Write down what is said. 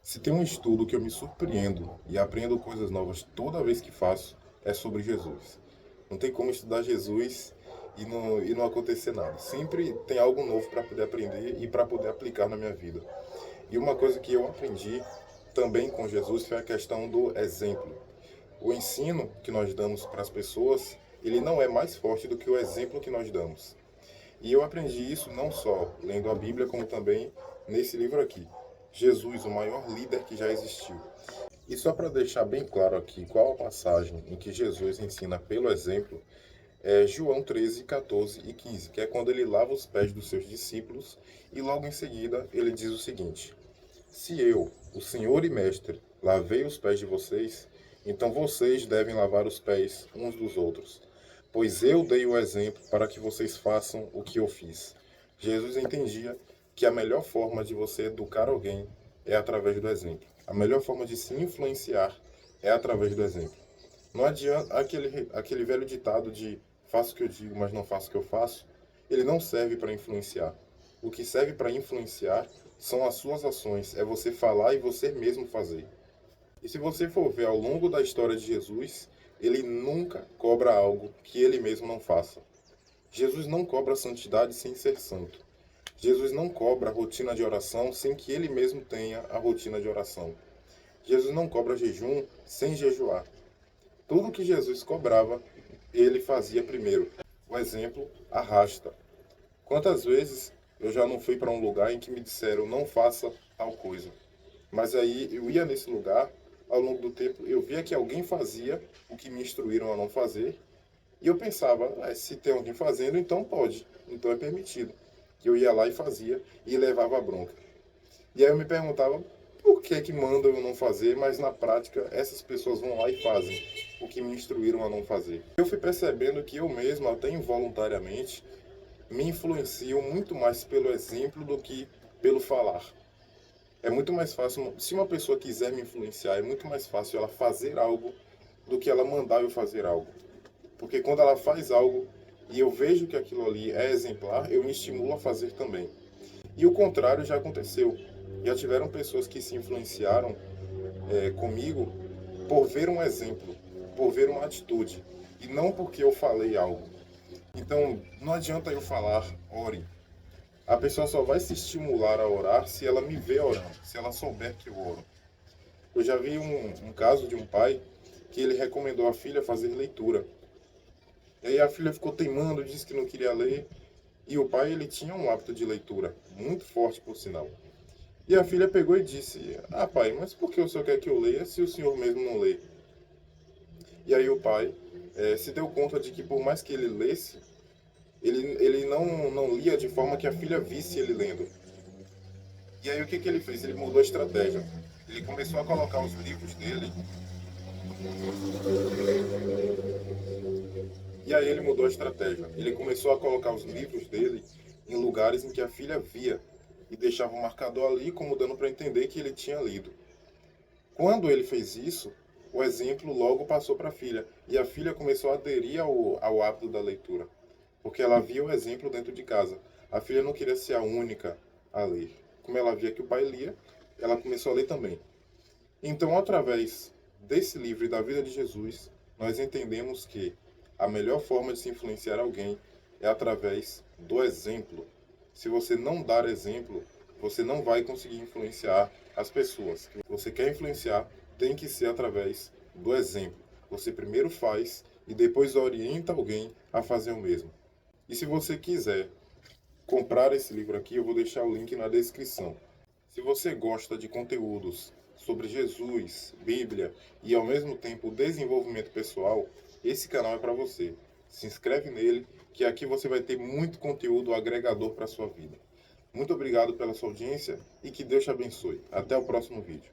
Se tem um estudo que eu me surpreendo e aprendo coisas novas toda vez que faço, é sobre Jesus. Não tem como estudar Jesus e não acontecer nada. Sempre tem algo novo para poder aprender e para poder aplicar na minha vida. E uma coisa que eu aprendi também com Jesus foi a questão do exemplo. O ensino que nós damos para as pessoas, ele não é mais forte do que o exemplo que nós damos. E eu aprendi isso não só lendo a Bíblia, como também nesse livro aqui. Jesus, o maior líder que já existiu. E só para deixar bem claro aqui qual a passagem em que Jesus ensina pelo exemplo, é João 13, 14 e 15, que é quando ele lava os pés dos seus discípulos e logo em seguida ele diz o seguinte: Se eu, o Senhor e Mestre, lavei os pés de vocês, então vocês devem lavar os pés uns dos outros, pois eu dei o exemplo para que vocês façam o que eu fiz. Jesus entendia que a melhor forma de você educar alguém é através do exemplo. A melhor forma de se influenciar é através do exemplo. Não adianta aquele velho ditado de faço o que eu digo, mas não faço o que eu faço. Ele não serve para influenciar. O que serve para influenciar são as suas ações, é você falar e você mesmo fazer. E se você for ver ao longo da história de Jesus, ele nunca cobra algo que ele mesmo não faça. Jesus não cobra santidade sem ser santo. Jesus não cobra a rotina de oração sem que ele mesmo tenha a rotina de oração. Jesus não cobra jejum sem jejuar. Tudo que Jesus cobrava, ele fazia primeiro. O exemplo arrasta. Quantas vezes eu já não fui para um lugar em que me disseram não faça tal coisa. Mas aí eu ia nesse lugar, ao longo do tempo eu via que alguém fazia o que me instruíram a não fazer, e eu pensava, se tem alguém fazendo, então pode, então é permitido. Que eu ia lá e fazia e levava a bronca. E aí eu me perguntava, por que que mandam eu não fazer, mas na prática essas pessoas vão lá e fazem o que me instruíram a não fazer. Eu fui percebendo que eu mesmo, até involuntariamente, me influencio muito mais pelo exemplo do que pelo falar. É muito mais fácil, se uma pessoa quiser me influenciar, é muito mais fácil ela fazer algo do que ela mandar eu fazer algo. Porque quando ela faz algo e eu vejo que aquilo ali é exemplar, eu me estimulo a fazer também. E o contrário já aconteceu. Já tiveram pessoas que se influenciaram comigo por ver um exemplo, por ver uma atitude, e não porque eu falei algo. Então, não adianta eu falar, ore. A pessoa só vai se estimular a orar se ela me vê orando, se ela souber que eu oro. Eu já vi um caso de um pai que ele recomendou à filha fazer leitura. E aí a filha ficou teimando, disse que não queria ler. E o pai, ele tinha um hábito de leitura, muito forte por sinal. E a filha pegou e disse, pai, mas por que o senhor quer que eu leia se o senhor mesmo não lê? E aí o pai se deu conta de que por mais que ele lesse, ele não lia de forma que a filha visse ele lendo. E aí o que ele fez? Ele mudou a estratégia. Ele começou a colocar os livros dele. E aí ele mudou a estratégia. Ele começou a colocar os livros dele em lugares em que a filha via e deixava um marcador ali como dando para entender que ele tinha lido. Quando ele fez isso, o exemplo logo passou para a filha e a filha começou a aderir ao hábito da leitura, porque ela via o exemplo dentro de casa. A filha não queria ser a única a ler. Como ela via que o pai lia, ela começou a ler também. Então, através desse livro e da vida de Jesus, nós entendemos que a melhor forma de se influenciar alguém é através do exemplo. Se você não dar exemplo, você não vai conseguir influenciar as pessoas. Se você quer influenciar, tem que ser através do exemplo. Você primeiro faz e depois orienta alguém a fazer o mesmo. E se você quiser comprar esse livro aqui, eu vou deixar o link na descrição. Se você gosta de conteúdos sobre Jesus, Bíblia e ao mesmo tempo desenvolvimento pessoal, esse canal é para você. Se inscreve nele, que aqui você vai ter muito conteúdo agregador para a sua vida. Muito obrigado pela sua audiência e que Deus te abençoe. Até o próximo vídeo.